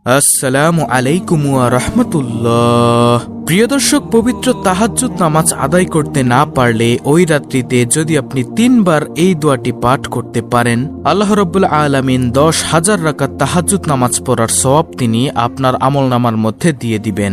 আসসালামু আলাইকুম ওয়া রাহমাতুল্লাহ। প্রিয় দর্শক, পবিত্র তাহাজ্জুদ নামাজ আদায় করতে না পারলে ওই রাত্রিতে যদি আপনি ৩ বার এই দোয়াটি পাঠ করতে পারেন, আল্লাহ রাব্বুল আলামিন ১০,০০০ রাকাত তাহাজ্জুদ নামাজ পড়ার সওয়াব তিনি আপনার আমলনামার মধ্যে দিয়ে দিবেন।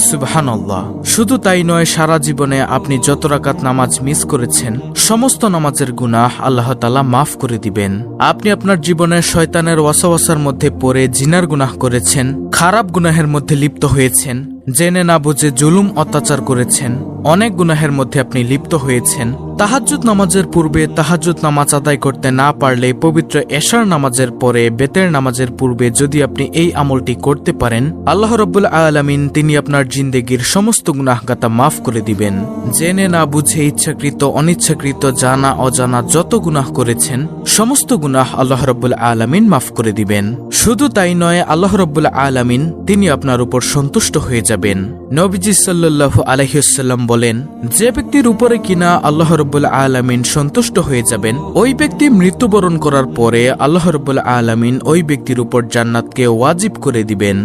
সুবহানাল্লাহ। শুধু তাই নয়, সারা জীবনে আপনি যত রাকাত নামাজ মিস করেছেন সমস্ত নামাজের গুনাহ আল্লাহ তাআলা মাফ করে দিবেন। আপনি আপনার জীবনে শয়তানের ওয়াসওয়াসার মধ্যে পড়ে জিনার গুনাহ করেছেন, খারাপ গুনাহের মধ্যে লিপ্ত হয়েছেন, জেনে না বুঝে জুলুম অত্যাচার করেছেন, অনেক গুনাহের মধ্যে আপনি লিপ্ত হয়েছেন। তাহাজ্জুদ নামাজের পূর্বে তাহাজ্জুদ নামাজ আদায় করতে না পারলে পবিত্র এশার নামাজের পরে বেতের নামাজের পূর্বে যদি আপনি এই আমলটি করতে পারেন, আল্লাহ রাব্বুল আলামিন তিনি আপনার জিন্দেগির সমস্ত গুনাহগাতা মাফ করে দিবেন। জেনে না বুঝে ইচ্ছাকৃত অনিচ্ছাকৃত জানা অজানা যত গুনাহ করেছেন সমস্ত গুনাহ আল্লাহ রাব্বুল আলামিন মাফ করে দিবেন। শুধু তাই নয়, আল্লাহ রাব্বুল আলামিন তিনি আপনার উপর সন্তুষ্ট হয়ে যাবেন। নবীজি সাল্লাল্লাহু আলাইহি ওয়াসাল্লাম বলেন, যে ব্যক্তির উপরে কিনা আল্লাহ রাব্বুল আলামিন সন্তুষ্ট হয়ে যাবেন, ওই ব্যক্তি মৃত্যুবরণ করার পরে আল্লাহ রাব্বুল আলামিন ওই ব্যক্তির উপর জান্নাতকে ওয়াজিব করে দিবেন।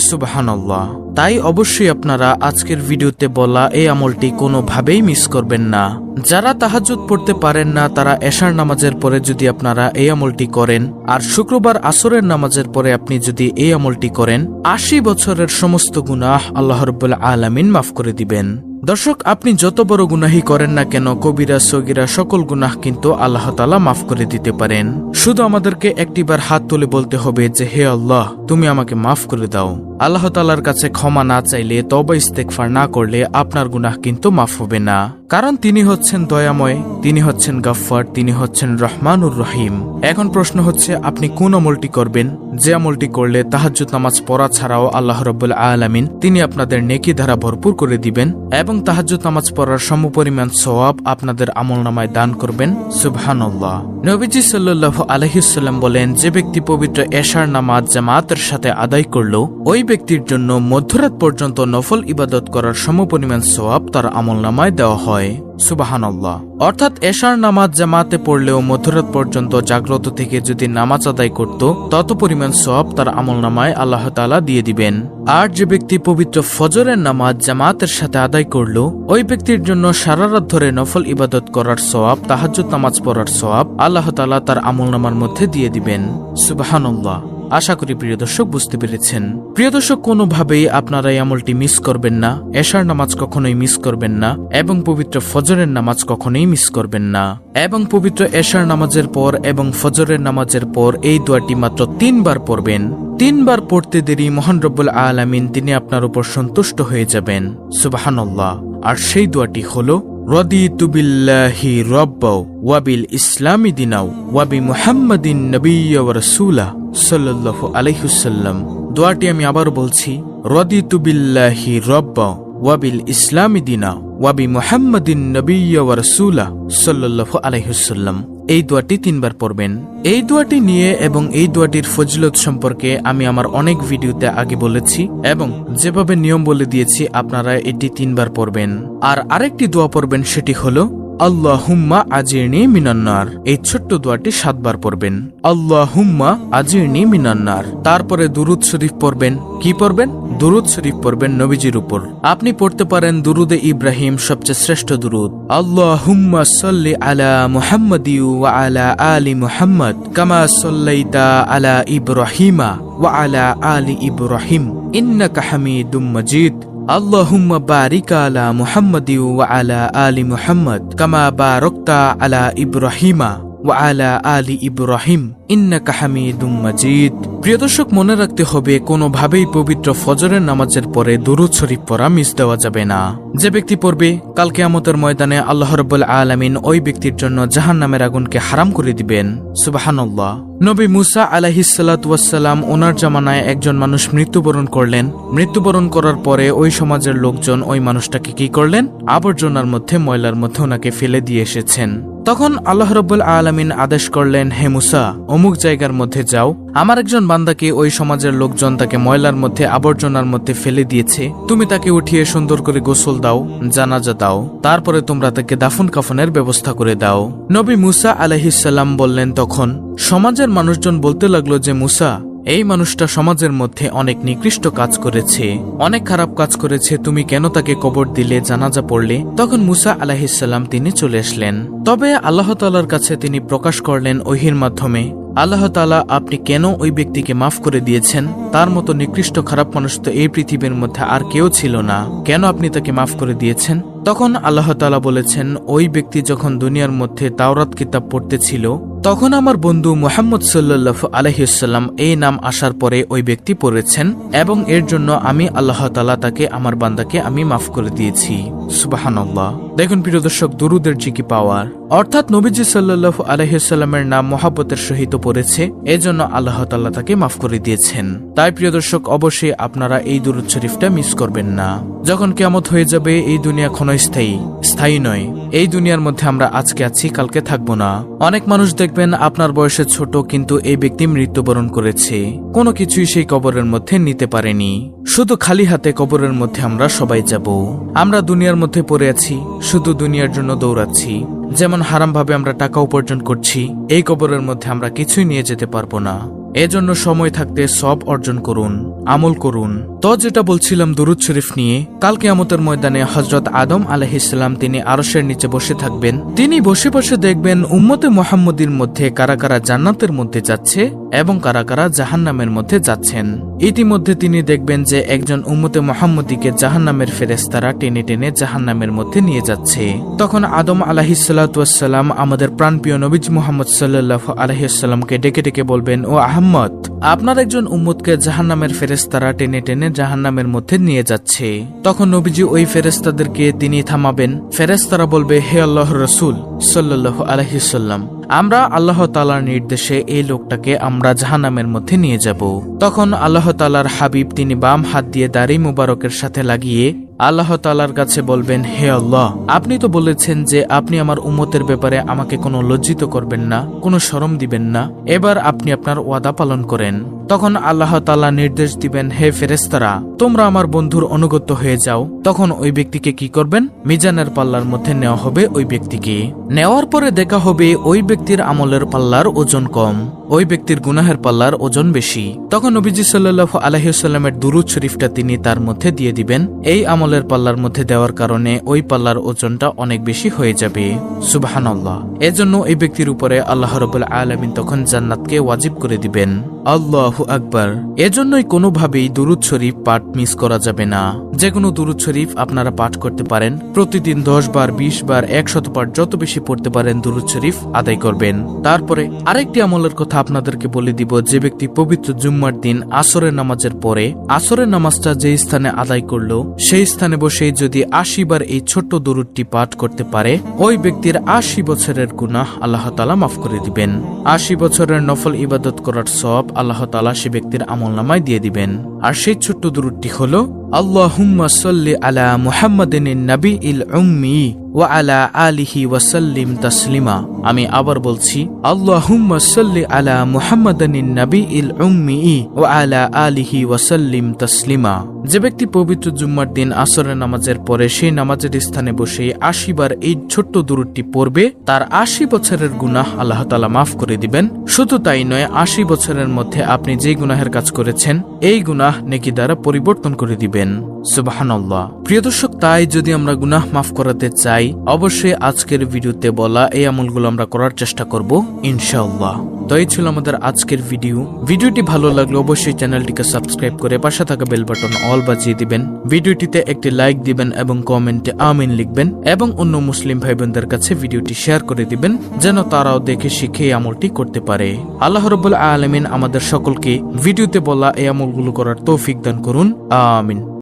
সুবহানাল্লাহ। তাই অবশ্যই আপনারা আজকের ভিডিওতে বলা এই আমলটি কোনোভাবেই মিস করবেন না। যারা তাহাজ্জুদ পড়তে পারেন না তারা এশার নামাজের পরে যদি আপনারা এই আমলটি করেন, আর শুক্রবার আসরের নামাজের পরে আপনি যদি এই আমলটি করেন, ৮০ বছরের সমস্ত গুনাহ আল্লাহ রাব্বুল আলামিন মাফ করে দিবেন। দর্শক, আপনি যত বড় গুনাহি করেন না কেন, কবিরা সগীরা সকল গুনাহ কিন্তু আল্লাহ তাআলা মাফ করে দিতে পারেন। শুধু আমাদেরকে একটিবার হাত তুলে বলতে হবে যে, হে আল্লাহ, তুমি আমাকে মাফ করে দাও। আল্লাহ তাআলার কাছে ক্ষমা না চাইলে, তওবা ইস্তেগফার না করলে আপনার গুনাহ কিন্তু মাফ হবে না। কারণ তিনি হচ্ছেন দয়াময়, তিনি হচ্ছেন গাফফার, তিনি হচ্ছেন রহমানুর রহিম। এখন প্রশ্ন হচ্ছে, আপনি কোন আমলটি করবেন? যে আমলটি করলে তাহাজ্জুদ নামাজ পড়া ছাড়াও আল্লাহ রাব্বুল আলামিন তিনি আপনাদের নেকি ধারা ভরপুর করে দিবেন এবং তাহাজ্জুদ নামাজ পড়ার সমপরিমাণ সওয়াব আপনাদের আমলনামায় দান করবেন। সুবহানাল্লাহ। নবীজি সাল্লাল্লাহু আলাইহি ওয়াসাল্লাম বলেন, যে ব্যক্তি পবিত্র এশার নামাজ জামাতের সাথে আদায় করলো, ওই ব্যক্তির জন্য মধ্যরাত পর্যন্ত নফল ইবাদত করার সমপরিমাণ সওয়াব তার আমলনামায় দেওয়া হয়। সুবহানাল্লাহ। অর্থাৎ এশার নামাজ জামাতে পড়লেও মধ্যরাত পর্যন্ত জাগ্রত থেকে যদি নামাজ আদায় করত, তত পরিমাণ সওয়াব তার আমলনামায় আল্লাহ তাআলা দিয়ে দিবেন। আর যে ব্যক্তি পবিত্র ফজরের নামাজ জামাতের সাথে আদায় করলো, ওই ব্যক্তির জন্য সারা রাত ধরে নফল ইবাদত করার সওয়াব, তাহাজ্জুদ নামাজ পড়ার সওয়াব আল্লাহ তাআলা তার আমলনামার মধ্যে দিয়ে দিবেন। সুবহানাল্লাহ। আশা করি প্রিয় দর্শক বুঝতে পেরেছেন। প্রিয় দর্শক, কোনোভাবেই আপনারা এই আমলটি মিস করবেন না। এশার নামাজ কখনোই মিস করবেন না এবং পবিত্র ফজরের নামাজ কখনোই মিস করবেন না। এবং পবিত্র এশার নামাজের পর এবং ফজরের নামাজের পর এই দোয়াটি মাত্র ৩ বার পড়বেন। ৩ বার পড়তে দেরি মহান রব্বুল আলামিন তিনি আপনার উপর সন্তুষ্ট হয়ে যাবেন। সুবহানাল্লাহ। আর সেই দোয়াটি হলো, রাদিতু বিল্লাহি রাব্বাও ওয়া বিল ইসলামি দিনাও ওয়া বি মুহাম্মাদিন নাবিয়্যা ওয়া রাসূলা সাল্লাল্লাহু আলাইহি ওয়াসাল্লাম। দোয়াটি আমি আবার বলছি, রাদিতু বিল্লাহি রাব্বাও ওয়া বিল ইসলামি দিনাও ওয়া বি মুহাম্মাদিন নাবিয়্যা ওয়া রাসূলা সাল্লাল্লাহু আলাইহি ওয়াসাল্লাম। এই দোয়াটি ৩ বার পড়বেন। এই দোয়াটি নিয়ে এবং এই দোয়াটির ফজিলত সম্পর্কে আমি আমার অনেক ভিডিওতে আগে বলেছি এবং যেভাবে নিয়ম বলে দিয়েছি আপনারা এটি ৩ বার পড়বেন। আর আরেকটি দোয়া পড়বেন, সেটি হলো আল্লাহুম্মা আজিরনি মিনান্নার। এই ছোট্ট দোয়াটি ৭ বার পড়বেন, আল্লাহুম্মা আজিরনি মিনান্নার। তারপরে দুরুদ শরীফ পড়বেন। কি পড়বেন? দুরুদ শরীফ পড়বেন নবীজির উপর। আপনি পড়তে পারেন দুরুদে ইব্রাহিম, সবচেয়ে শ্রেষ্ঠ দুরুদ। আল্লাহুম্মা সাল্লি আলা মুহাম্মাদি ওয়া আলা আলি মুহাম্মদ কামা সাল্লাইতা আলা ইব্রাহিমা ওয়া আলা আলি ইব্রাহিম ইন্নাকা হামিদুম মাজিদ। আল্লাহুম্মা বারিক আলা মুহাম্মাদি ওয়া আলা আলি মুহাম্মদ কামা বারাকতা আলা ইব্রাহিমা ওয়া আলা আলি ইব্রাহিম ইন্নাকা হামিদুম মাজিদ। প্রিয় দর্শক, মনে রাখতে হবে, কোনোভাবেই পবিত্র ফজরের নামাজের পরে দুরূদ শরীফ পড়া মিস দেওয়া যাবে না। যে ব্যক্তি পড়বে, কাল কিয়ামতের ময়দানে আল্লাহ রাব্বুল আলামিন ওই ব্যক্তির জন্য জাহান্নামের আগুনকে হারাম করে দিবেন। সুবহানাল্লাহ। নবী মুসা আলাইহিস সালাতু ওয়াস সালাম ওনার জামানায় একজন মানুষ মৃত্যুবরণ করলেন। মৃত্যুবরণ করার পরে ওই সমাজের লোকজন ওই মানুষটাকে কি করলেন? আবর্জনার মধ্যে, ময়লার মধ্যে ওনাকে ফেলে দিয়ে এসেছেন। তখন আল্লাহ রাব্বুল আলামিন আদেশ করলেন, হে মুসা, অমুক জায়গার মধ্যে যাও, আমার একজন বান্দাকে ওই সমাজের লোকজন তাকে ময়লার মধ্যে, আবর্জনার মধ্যে ফেলে দিয়েছে, তুমি তাকে উঠিয়ে সুন্দর করে গোসল দাও, জানাজা দাও, তারপরে তোমরা তাকে দাফন কাফনের ব্যবস্থা করে দাও। নবী মুসা আলাইহিস সালাম বললেন, তখন সমাজের মানুষজন বলতে লাগলো যে, মুসা, এই মানুষটা সমাজের মধ্যে অনেক নিকৃষ্ট কাজ করেছে, অনেক খারাপ কাজ করেছে, তুমি কেন তাকে কবর দিলে, জানাজা পড়লে? তখন মুসা আলাইহিসসালাম তিনি চলে আসলেন। তবে আল্লাহ তাআলার কাছে তিনি প্রকাশ করলেন ওহীর মাধ্যমে, আল্লাহ তাআলা আপনি কেন ওই ব্যক্তিকে মাফ করে দিয়েছেন? তার মতো নিকৃষ্ট খারাপ মানুষ তো এই পৃথিবীর মধ্যে আর কেউ ছিল না, কেন আপনি তাকে মাফ করে দিয়েছেন? তখন আল্লাহ তাআলা বলেছেন, ওই ব্যক্তি যখন দুনিয়ার মধ্যে তাওরাত কিতাব পড়তেছিল তখন আমার বন্ধু মুহাম্মদ সাল্লাল্লাহু আলাইহি ওয়াসাল্লাম এই নাম আসার পরে ওই ব্যক্তি পড়েছেন এবং এর জন্য আমি আল্লাহ তাআলা তাকে, আমার বান্দাকে আমি মাফ করে দিয়েছি। সুবহানাল্লাহ। দেখুন প্রিয় দর্শক, দুরুদের যে কি পাওয়ার, অর্থাৎ নবীজি সাল্লাল্লাহু আলাইহি ওয়াসাল্লামের নাম মহব্বতের সহিত পড়েছে, এজন্য আল্লাহ তাআলা তাকে মাফ করে দিয়েছেন। তাই প্রিয় দর্শক, অবশ্যই আপনারা এই দুরুদ শরীফটা মিস করবেন না। যখন কিয়ামত হয়ে যাবে, এই দুনিয়া ক্ষণস্থায়ী, স্থায়ী নয়। এই দুনিয়ার মধ্যে আমরা আজকে আছি, কালকে থাকবো না। অনেক মানুষ দেখবেন আপনার বয়সে ছোট, কিন্তু এই ব্যক্তি মৃত্যুবরণ করেছে, কোনো কিছুই সেই কবরের মধ্যে নিতে পারেনি। শুধু খালি হাতে কবরের মধ্যে আমরা সবাই যাব। আমরা দুনিয়ার মধ্যে পড়ে আছি, শুধু দুনিয়ার জন্য দৌড়াচ্ছি। যেমন হারামভাবে আমরা টাকা উপার্জন করছি, এই কবরের মধ্যে আমরা কিছুই নিয়ে যেতে পারবো না। এজন্য সময় থাকতে সব অর্জন করুন, আমল করুন। তো যেটা বলছিলাম দুরুদ শরীফ নিয়ে, কাল কিয়ামতের ময়দানে হযরত আদম আলাইহিস সালাম তিনি আরশের নিচে বসে থাকবেন। তিনি বসে বসে দেখবেন উম্মতে মুহাম্মদীর মধ্যে কারা কারা জান্নাতের মধ্যে যাচ্ছে এবং কারা কারা জাহান্নামের মধ্যে যাচ্ছেন। ইতিমধ্যে তিনি দেখবেন যে একজন উম্মতে মুহাম্মদীকে জাহান্নামের ফেরেশতারা টেনে টেনে জাহান্নামের মধ্যে নিয়ে যাচ্ছে। তখন আদম আলাইহিস সালাতু ওয়াস সালাম আমাদের প্রাণপ্রিয় নবীজি মুহাম্মদ সাল্লাল্লাহু আলাইহি ওয়াসাল্লামকে ডেকে ডেকে বলবেন, ও আহমদ, আপনার একজন উম্মতকে জাহান্নামের ফেরেশতারা টেনে টেনে জাহান্নামের মধ্যে নিয়ে যাচ্ছে। তখন নবীজি ওই ফেরেশতাদেরকে তিনি থামাবেন। ফেরেশতারা বলবে, হে আল্লাহর রাসূল সাল্লাল্লাহু আলাইহি ওয়াসাল্লাম, আমরা আল্লাহ তাআলার নির্দেশে এই লোকটাকে আমরা জাহান্নামের মধ্যে নিয়ে যাব। তখন আল্লাহ তাআলার হাবিব তিনি বাম হাত দিয়ে দাড়ি মুবারকের সাথে লাগিয়ে আল্লাহ তাআলার কাছে বলবেন, হে আল্লাহ, আপনি তো বলেছেন যে আপনি আমার উম্মতের ব্যাপারে আমাকে কোনো লজ্জিত করবেন না, কোনো শরম দিবেন না। এবার আপনি আপনার ওয়াদা পালন করেন। তখন আল্লাহ তাআলা নির্দেশ দিবেন, হে ফেরেশতারা, তোমরা আমার বন্ধুর অনুগত হয়ে যাও। তখন ওই ব্যক্তিকে কি করবেন? মিজানের পাল্লার মধ্যে নেওয়া হবে। ওই ব্যক্তিকে নেওয়ার পরে দেখা হবে ওই ব্যক্তির আমলের পাল্লার ওজন কম, ওই ব্যক্তির গুনাহের পাল্লার ওজন বেশি। তখন নবীজি সাল্লাল্লাহু আলাইহি ওয়াসাল্লামের দুরূদ শরীফটা তিনি তার মধ্যে দিয়ে দিবেন। এই আমলের পাল্লার মধ্যে দেওয়ার কারণে ওই পাল্লার ওজনটা অনেক বেশি হয়ে যাবে। সুবহানাল্লাহ। এজন্য এই ব্যক্তির উপরে আল্লাহ রাব্বুল আলামিন তখন জান্নাতকে ওয়াজিব করে দিবেন। আল্লাহু আকবার। এজন্যই কোনোভাবেই দুরূদ শরীফ পাঠ মিস করা যাবে না। যে কোনো দুরূদ শরীফ আপনারা পাঠ করতে পারেন। প্রতিদিন 10 বার, 20 বার, 100 বার, যত বেশি পড়তে পারেন দুরূদ শরীফ আদায় করবেন। তারপরে আরেকটি আমলের কথা আপনাদেরকে বলে দিব। যে ব্যক্তি পবিত্র জুম্মার দিন আসরের নামাজের পরে আসরের নামাজটা যে স্থানে আদায় করলো, সেই স্থানে বসেই যদি 80 বার এই ছোট্ট দুরূদটি পাঠ করতে পারে, ওই ব্যক্তির 80 বছরের গুনাহ আল্লাহ তাআলা মাফ করে দিবেন। 80 বছরের নফল ইবাদত করার সওয়াব আল্লাহ তাআলা সে ব্যক্তির আমলনামায় দিয়ে দিবেন। আর সেই ছোট্ট দুরূদটি হলো, আল্লাহুম্মা সাল্লি আলা মুহাম্মাদিন নাবিয়িল উম্মি ওয়া আলা আলিহি ওয়া সাল্লিম তাসলিমা। আমি আবার বলছি, আল্লাহুম্মা সাল্লি আলা মুহাম্মাদিন নাবিয়িল উম্মি ওয়া আলা আলিহি ওয়া সাল্লিম তাসলিমা। যে ব্যক্তি পবিত্র জুম্মার দিন আসরের নামাজের পরে সেই নামাজের স্থানে বসে 80 বার এই ছোট্ট দুরূদটি পড়বে, তার 80 বছরের গুনাহ আল্লাহ তাআলা মাফ করে দিবেন। শুধু তাই নয়, 80 বছরের মধ্যে আপনি যে গুনাহের কাজ করেছেন, এই গুনাহ নেকি দ্বারা পরিবর্তন করে দিবেন। সুবহানাল্লাহ। প্রিয় দর্শক, তাই যদি আমরা গুনাহ মাফ করাতে চাই, অবশ্যই আজকের ভিডিওতে বলা এই আমলগুলো আমরা করার চেষ্টা করব ইনশাআল্লাহ। তো এই ছিল আমাদের আজকের ভিডিও। ভিডিওটি ভালো লাগলে অবশ্যই চ্যানেলটিকে সাবস্ক্রাইব করে পাশে থাকা বেল বাটন অল বাজিয়ে দিবেন। ভিডিওটিতে একটি লাইক দিবেন এবং কমেন্টে আমিন লিখবেন এবং অন্য মুসলিম ভাই বোনদের কাছে ভিডিওটি শেয়ার করে দিবেন, যেন তারাও দেখে শিখে এই আমলটি করতে পারে। আল্লাহ রাব্বুল আলামিন আমাদের সকলকে ভিডিওতে বলা এই আমলগুলো করার তৌফিক দান করুন। আমিন।